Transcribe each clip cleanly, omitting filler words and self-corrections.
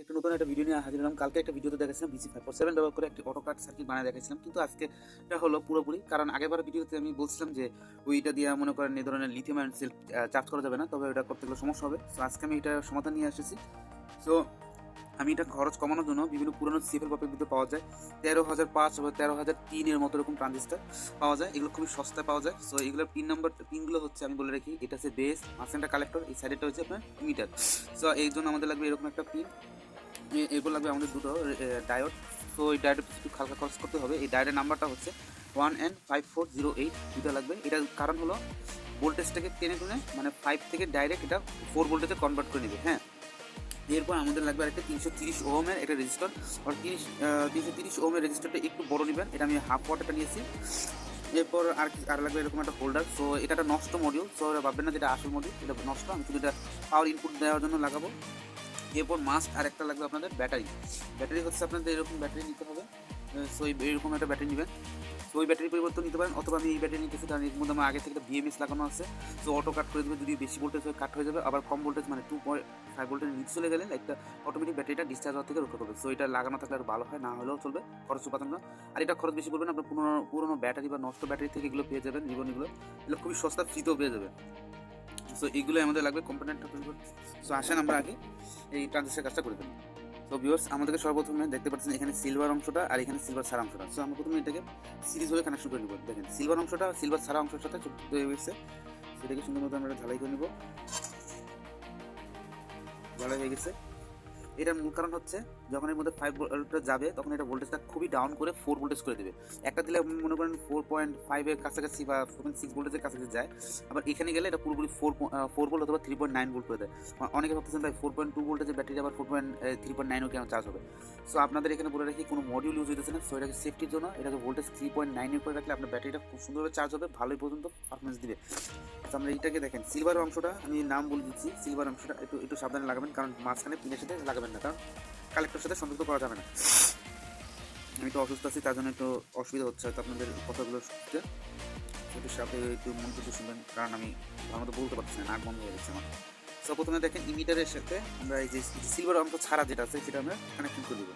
একটা নতুন একটা ভিডিও নিয়ে হাজির হলাম। কালকে একটা ভিডিওতে দেখাচ্ছিলাম BC547 ব্যবহার করে একটি অটো কাট সার্কিট বানায় দেখাচ্ছিলাম, কিন্তু আজকে এটা হলো পুরোপুরি। কারণ আগেরবার ভিডিওতে আমি বলছিলাম যে ওইটা দিয়ে মনে করেন এই ধরনের লিথিয়াম আয়ন সেল চার্জ করা যাবে না, তবে ওটা করতে গেলে সমস্যা হবে। সো আজকে আমি এটা সমাধান নিয়ে এসেছি। সো আমি এটা খরচ কমানোর জন্য বিভিন্ন পুরোনো সিএফএল বাপের ভিতরে পাওয়া যায় 13,005 বা 13,003 এর মতো এরকম ট্রানজিস্টার পাওয়া যায়। এগুলো খুবই সস্তায় পাওয়া যায়। সো এগুলোর পিনগুলো হচ্ছে, আমি বলে রাখি, এটা হচ্ছে বেস, মাঝখানটা কালেক্টর, এই সাইডেটা হচ্ছে আপনার মিটার। সো এই জন্য আমাদের লাগবে এরকম একটা পিন। এরপর লাগবে আমাদের দুটো ডায়োড। তো এই ডায়োডের একটু হালকা খরচ করতে হবে। এই ডায়োডের নাম্বারটা হচ্ছে 1N5408, দুটো লাগবে। এটার কারণ হলো ভোল্টেজটাকে টেনে টুনে মানে 5 থেকে ডাইরেক্ট এটা 4 ভোল্টেজে কনভার্ট করে নেবে। হ্যাঁ, এরপর আমাদের লাগবে একটা 330 ওহমের একটা রেজিস্টার। আর 330 ওহমের রেজিস্টারটা একটু বড় নেবেন, এটা আমি হাফ ওয়াটটা নিয়েছি। এরপর আর লাগবে এরকম একটা হোল্ডার। সো এটা একটা নষ্ট মডিউল, সো এটা ভাববেন না যেটা আসল মডিউল, এটা নষ্ট। আমি শুধু এটা পাওয়ার ইনপুট দেওয়ার জন্য লাগাবো। এরপর মাস্ট আর একটা লাগবে আপনাদের ব্যাটারি। ব্যাটারি হচ্ছে আপনাদের এরকম ব্যাটারি নিতে হবে। সো এরকম একটা ব্যাটারি নেবেন। সো ওই ব্যাটারি পরিবর্তন নিতে পারেন, অথবা আমি এই ব্যাটারি নিতেছি কারণ এর মধ্যে আমার আগে থেকে একটা BMS লাগানো আছে। সো অটো কাট করে দেবে, যদি বেশি ভোল্টেজ হয় কাট হয়ে যাবে, আবার কম ভোল্টেজ মানে 2.5 ভোল্টের নিচে চলে গেলে লাইটটা অটোমেটিক ব্যাটারিটা ডিসচার্জ হওয়ার থেকে রক্ষা করবে। সো এটা লাগানো থাকলে আর ভালো হয়, না হলেও চলবে, খরচ উপাদান না। আর এটা খরচ বেশি পড়বে না, আপনার পুরোনো ব্যাটারি বা নষ্ট ব্যাটারি থেকে এগুলো পেয়ে যাবেন। এগুলো খুবই সস্তা, ফ্রিতেও পেয়ে যাবেন। সো এইগুলোই আমাদের লাগবে কম্পোনেন্টটা তৈরি করতে। সো আসেন আমরা আগে এই ট্রানজিস্টার কাজটা করে ফেলি। তো ভিউয়ার্স, আমাদেরকে সর্বপ্রথমে দেখতে পাচ্ছেন এখানে সিলভার অংশটা আর এখানে সিলভার ছাড়া অংশটা। সো আমরা প্রথমে এটাকে সিরিজ হয়ে কানেকশন করে নিব। দেখেন সিলভার অংশটা সিলভার ছাড়া অংশের সাথে যুক্ত হয়ে গেছে। সেটাকে সুন্দর মতো আমরা ঝালাই করে নিব। ঝালাই হয়ে গেছে। এটার মূল কারণ হচ্ছে যখন এর মধ্যে 5 ভোল্টটা যাবে তখন এটা ভোল্টেজটা খুবই ডাউন করে 4 ভোল্টেজ করে দেবে। একটা দিলে মনে করেন 4.5 এর কাছাকাছি বা 4.6 ভোল্টেজের কাছাকাছি যায়, আবার এখানে গেলে এটা পুরোপুরি 4 ভোল্ট অথবা 3.9 ভোল্ট করে দেয়। অনেকে ভাবতেছেন ভাই 4.2 ভোল্টেজের ব্যাটারি আবার 3.9 কেন চার্জ হবে। সো আপনাদের এখানে বলে রাখি কোনো মডিউল ইউজ হইতেছে না। সো এটাকে সেফটির জন্য এটাকে ভোল্টেজ 3.9 এর করে রাখলে আপনার ব্যাটারিটা খুব সুন্দরভাবে চার্জ হবে, ভালোই পর্যন্ত পারফরমেন্স দিবে। তো আমরা এইটাকে দেখেন সিলভার অংশটা আমি নাম বলে দিচ্ছি। সিলভার অংশটা একটু একটু সাবধানে লাগাবেন, কারণ মাঝখানে পিনের সাথে লাগাবেন না, কারণ কালেক্টরের সাথে সংযুক্ত করা যাবে না। আমি একটু অসুস্থ আছি, তার জন্য একটু অসুবিধা হচ্ছে হয়তো আপনাদের কথাগুলো শুনতে। একটু সাথে একটু মন থেকে শুনবেন, কারণ আমি ভালো মতো বলতে পারছি না, নাক বন্ধ হয়ে গেছে আমার। সো প্রথমে দেখেন ইমিটারের সাথে আমরা এই যে সিলভার অংশ ছাড়া যেটা আছে সেটা আমরা কানেকশন করে দেবো।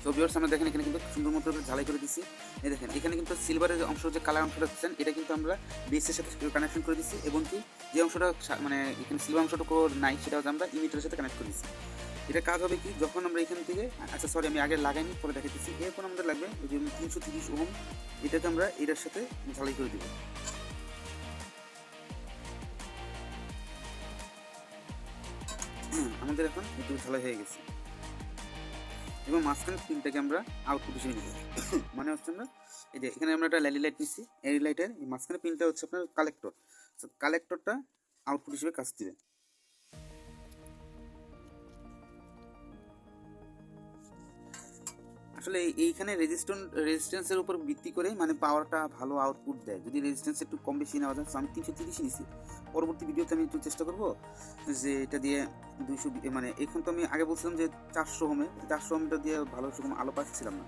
সো ভিউয়ার্স, আমরা দেখেন এখানে কিন্তু সুন্দর মতো ঝালাই করে দিচ্ছি। এই দেখেন এখানে কিন্তু সিলভারের অংশ যে কালার অংশটা দেখছেন এটা কিন্তু আমরা বেসের সাথে কানেকশন করে দিচ্ছি, এবং কি যে অংশটা মানে এখানে সিলভার অংশটুকু নাই সেটা হচ্ছে আমরা ইমিটারের সাথে কানেক্ট করে দিচ্ছি। এটা কাজ হবে কি, যখন আমরা এখান থেকে, আচ্ছা সরি আমি আগে লাগাইনি পরে দেখাতেছি। এরপর আমাদের লাগবে ওই যে 330 ওহম, এটাকে আমরা এটার সাথে ঝালাই করে দিব। আমাদের এখন একটু ঝালাই হয়ে গেছে, এবং মাঝখানে পিনটাকে আমরা আউটপুট হিসেবে নিব। মানে হচ্ছে আমরা এই যে এখানে আমরা একটা এলইডি লাইট নিচ্ছি, এলইডি লাইটের মাঝখানে পিনটা হচ্ছে আপনার কালেক্টর। কালেক্টরটা আউটপুট হিসেবে কাজ দিবে। আসলে এইখানে রেজিস্ট্যান্সের উপর ভিত্তি করে মানে পাওয়ারটা ভালো আউটপুট দেয়। যদি রেজিস্ট্যান্স একটু কম বেশি নেওয়া যায়, আমি 330 নিছি। পরবর্তী ভিডিওতে আমি একটু চেষ্টা করবো যে এটা দিয়ে 200, মানে এখন তো আমি আগে বলছিলাম যে 400 ওহমে, 400 ওহমটা দিয়ে ভালো সেরকম আলো পাচ্ছিলাম না।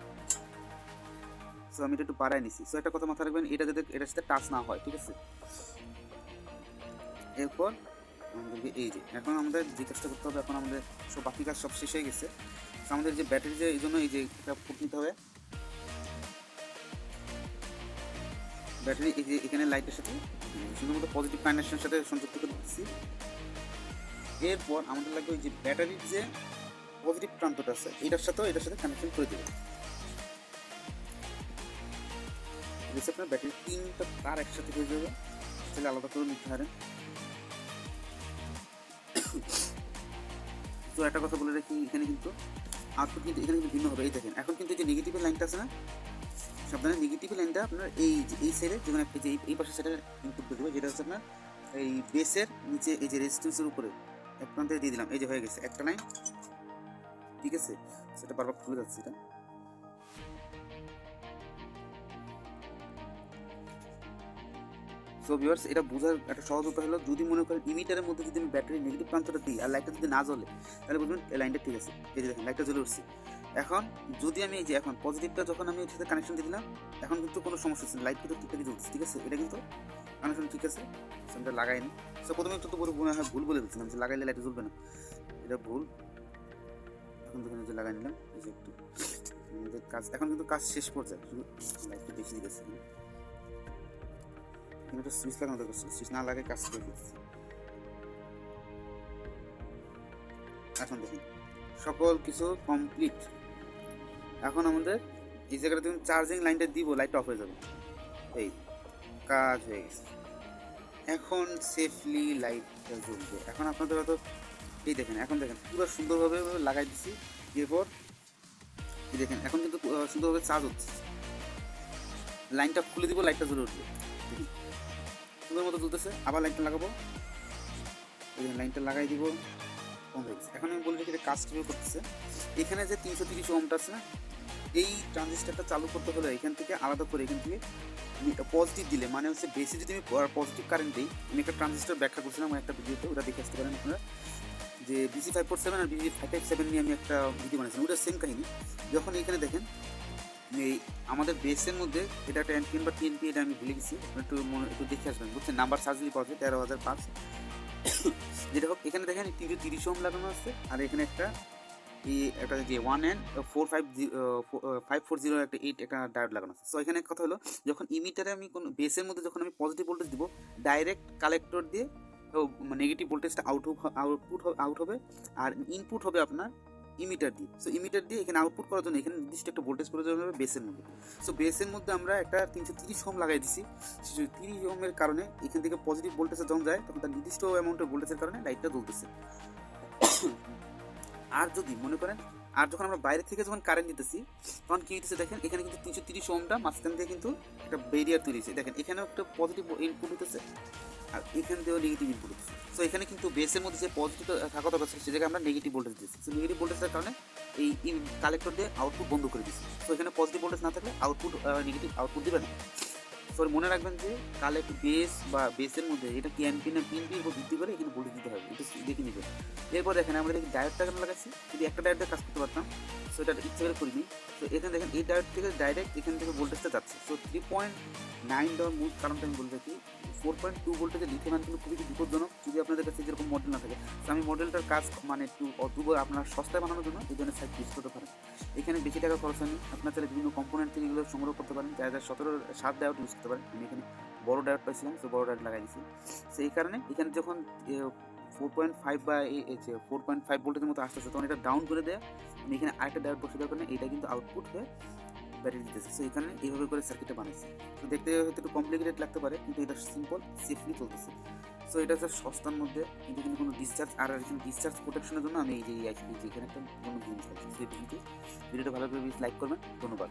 সো আমি এটা একটু বাড়াই নিছি। সো একটা কথা মাথায় রাখবেন, এটা যাতে এটার সাথে টাচ না হয়, ঠিক আছে। এরপর আমাদেরকে এই যে এখন আমাদের যে কাজটা করতে হবে, এখন আমাদের সব বাকি কাজ সব শেষ হয়ে গেছে। আমাদের যে ব্যাটারি, যে এই জন্য এই যে একটা ফুট নিতে হবে। ব্যাটারি এই যে এখানে লাইটের সাথে শুধুমাত্র পজিটিভ কানেকশনের সাথে সংযুক্ত করে দিচ্ছি। এরপর আমাদের লাগবে ওই যে ব্যাটারির যে পজিটিভ প্রান্তটা আছে এটার সাথে কানেকশন করে দেবে। আপনার ব্যাটারির 3টা তার একসাথে হয়ে যাবে, তাহলে আলাদা করে নিতে পারেন। তো একটা কথা বলে রাখি, এখানে কিন্তু আউটপুট কিন্তু এখানে কিন্তু ভিন্ন হবে। এই দেখেন এখন কিন্তু যে নেগেটিভের লাইনটা আছে না, সাবধানে নেগেটিভ লাইনটা আপনার এই সাইডে যেমন একটা যে এই পাশের সাইডে ইনপুট করে দেবে, যেটা হচ্ছে আপনার এই বেসের নিচে এই যে রেজিস্ট্যান্সের উপরে এক প্রান্তে দিয়ে দিলাম। এই যে হয়ে গেছে একটা লাইন, ঠিক আছে। সেটা বারবার খুলে যাচ্ছে এটা। সো ভিউয়ার্স, এটা বোঝার একটা সহজ উপায় হলো, যদি মনে করেন ইমিটারের মধ্যে যদি আমি ব্যাটারি নেগেটিভ প্রান্তটা দিই আর লাইটটা যদি না জ্বলে, তাহলে বুঝবেন এই লাইনটা ঠিক আছে। এই যে দেখেন লাইটটা জ্বলে উঠছে। এখন যদি আমি এই যে এখন পজিটিভটা যখন আমি এর সাথে কানেকশন দিয়ে দিলাম, এখন কিন্তু কোনো সমস্যা হচ্ছে না, লাইট কিন্তু ঠিকঠাকই জ্বলছে, ঠিক আছে। এটা কিন্তু কানেকশন ঠিক আছে। এটা লাগাইনি। সো প্রথমে একটু তো মনে হয় ভুল বলে দিচ্ছিলাম যে লাগাইলে লাইট জ্বলবে না, এটা ভুল। এখন দেখুন যে লাগাই নিলাম, এই যে একটু আমাদের কাজ এখন কিন্তু কাজ শেষ পর্যায়ে, শুধু লাইটটা বেশি দিতেছে, এখানে একটা সুইচ লাগানো দরকার ছিল, সুইচ না লাগাই কাজ করে দিচ্ছি। এখন দেখুন সকল কিছু কমপ্লিট। এখন আমাদের এই জায়গাটা দেখুন চার্জিং লাইনটা দিব, লাইটটা অফ হয়ে যাবে, এই কাজ হয়ে গেছে। এখন সেফলি লাইটটা জ্বলবে। এখন আপনাদের হয়তো এই দেখেন, এখন দেখেন পুরো সুন্দরভাবে লাগাই দিচ্ছি, এরপর এই দেখেন এখন কিন্তু সুন্দরভাবে চার্জ হচ্ছে। লাইনটা খুলে দিব, লাইটটা জ্বলে উঠবে, সুন্দর মতো জ্বলতেছে। আবার লাইটটা লাগাবো, এই লাইনটা লাগাই দিব, বন্ধ হয়ে গেছে। এখন আমি বলি যে কাজ কীভাবে করতেছে। এখানে যে 330 ওহমটা আছে না, এই ট্রানজিস্টারটা চালু করতে হলে এখান থেকে আলাদা করে এখান থেকে পজিটিভ দিলে, মানে হচ্ছে বেশি যদি আমি পজিটিভ কারেন্ট দিই, আমি একটা ট্রানজিস্টার ব্যাখ্যা করছিলাম একটা ভিডিওতে, ওটা দেখে আসতে পারেন আপনারা, যে BC547 আর BC557 নিয়ে আমি একটা ভিডিও বানিয়েছিলাম, ওটা সেম কাহিনী। যখন এখানে দেখেন এই আমাদের বেসের মধ্যে এটা একটা এনপিএন বা টিএনপি, এটা আমি ভুলে গেছি, একটু দেখে আসবেন, বুঝছেন, নাম্বার সার্চলি পাওয়া যায় 13,005। যেটা হোক, এখানে দেখেন 330 ওহম লাগানো আছে, আর এখানে একটা একটা যে 1N450 একটা 8 একটা ডায়োড লাগানো আছে। সো এখানে কথা হলো, যখন ইমিটারে আমি কোনো বেসের মধ্যে যখন আমি পজিটিভ ভোল্টেজ দিব, ডাইরেক্ট কালেক্টর দিয়ে নেগেটিভ ভোল্টেজটা আউট হবে, আর ইনপুট হবে আপনার ইমিটার দিয়ে। সো ইমিটার দিয়ে এখানে আউটপুট করার জন্য এখানে নির্দিষ্ট একটা ভোল্টেজ প্রয়োজন হবে বেসের মধ্যে। সো বেসের মধ্যে আমরা একটা 330 ওহম লাগাই দিছি। 30 ওহমের কারণে এখান থেকে পজিটিভ ভোল্টেজে যখন যায়, তখন তার নির্দিষ্ট অ্যামাউন্টের ভোল্টেজের কারণে লাইটটা জ্বলতেছে। আর যদি মনে করেন, আর যখন আমরা বাইরে থেকে যখন কারেন্ট দিতেছি, তখন কি হইতেছে দেখেন, এখানে কিন্তু 330 ওহমটা মাঝখান দিয়ে কিন্তু একটা ব্যারিয়ার তৈরি হয়েছে। দেখেন এখানেও একটা পজিটিভ ইনপুট হতেছে, আর এখান দিয়েও নেগেটিভ ইনপুট হচ্ছে। সো এখানে কিন্তু বেসের মধ্যে যে পজিটিভ থাকা দরকার ছিল, সে জায়গায় আমরা নেগেটিভ ভোল্টেজ দিচ্ছি। সো নেগেটিভ ভোল্টেজের কারণে এই কালেক্টর দিয়ে আউটপুট বন্ধ করে দিচ্ছি। সো এখানে পজিটিভ ভোল্টেজ না থাকলে আউটপুট নেগেটিভ আউটপুট দিবে না। সো মনে রাখবেন যে কালেক্ট বেস বা বেসের মধ্যে এটা কি এনপি না পিএনপির উপর ভিত্তি করে এখানে ভোল্টেজ দিতে হবে, এটা দেখে নেবেন। এরপর দেখেন আমরা দেখি ডায়োডটা কেন লাগাচ্ছি, যদি একটা ডায়োড দিয়ে কাজ করতে পারতাম, সো এটা ইচ্ছে করে করিনি। তো এখানে দেখেন এই ডায়োড থেকে ডাইরেক্ট এখান থেকে ভোল্টেজটা যাচ্ছে। সো 3.9 দেওয়ার মূল কারণটা আমি বলে রাখি, 4.2 ভোল্টেজের লিথিয়াম আয়ন কিন্তু খুবই বিপজ্জনক যদি আপনাদের কাছে যেরকম মডেল না থাকে। তো আমি মডেলটার কাজ মানে একটু অদ্ভুত আপনার সস্তায় বানানোর জন্য এই ধরনের সাইট ইউজ করতে পারেন। এখানে বেশি টাকা খরচ হয়নি, আপনার চাইলে বিভিন্ন কম্পোনেন্ট থেকে এগুলো সংগ্রহ করতে পারেন। 2017 ডায়োড ইউজ করতে পারেন। আমি এখানে বড় ডায়োড পাইছিলাম, তো বড় ডায়োড লাগাই দিয়েছি। সেই কারণে এখানে যখন 4.5 বা 4.5 ভোল্টের মতো আসতেছে, তখন এটা ডাউন করে দেয়। আমি এখানে আরেকটা ডায়োড বসে দেওয়ার কারণে এটা কিন্তু আউটপুট হয়ে ব্যাটারি দিতেছে। সো এখানে এইভাবে করে সার্কিটটা বানাইছে। তো দেখতে হয়তো একটু কমপ্লিকেটেড লাগতে পারে, কিন্তু এটা সিম্পল সেফলি চলতেছে। সো এটা হচ্ছে সস্তার মধ্যে, কিন্তু এখানে কোনো ডিসচার্জ, আর এখানে ডিসচার্জ প্রোটেকশনের জন্য আমি এই যে এখানে একটা কোনো জিনিস আছে। সেই ভিডিওটা ভালো করে লাইক করবেন। ধন্যবাদ।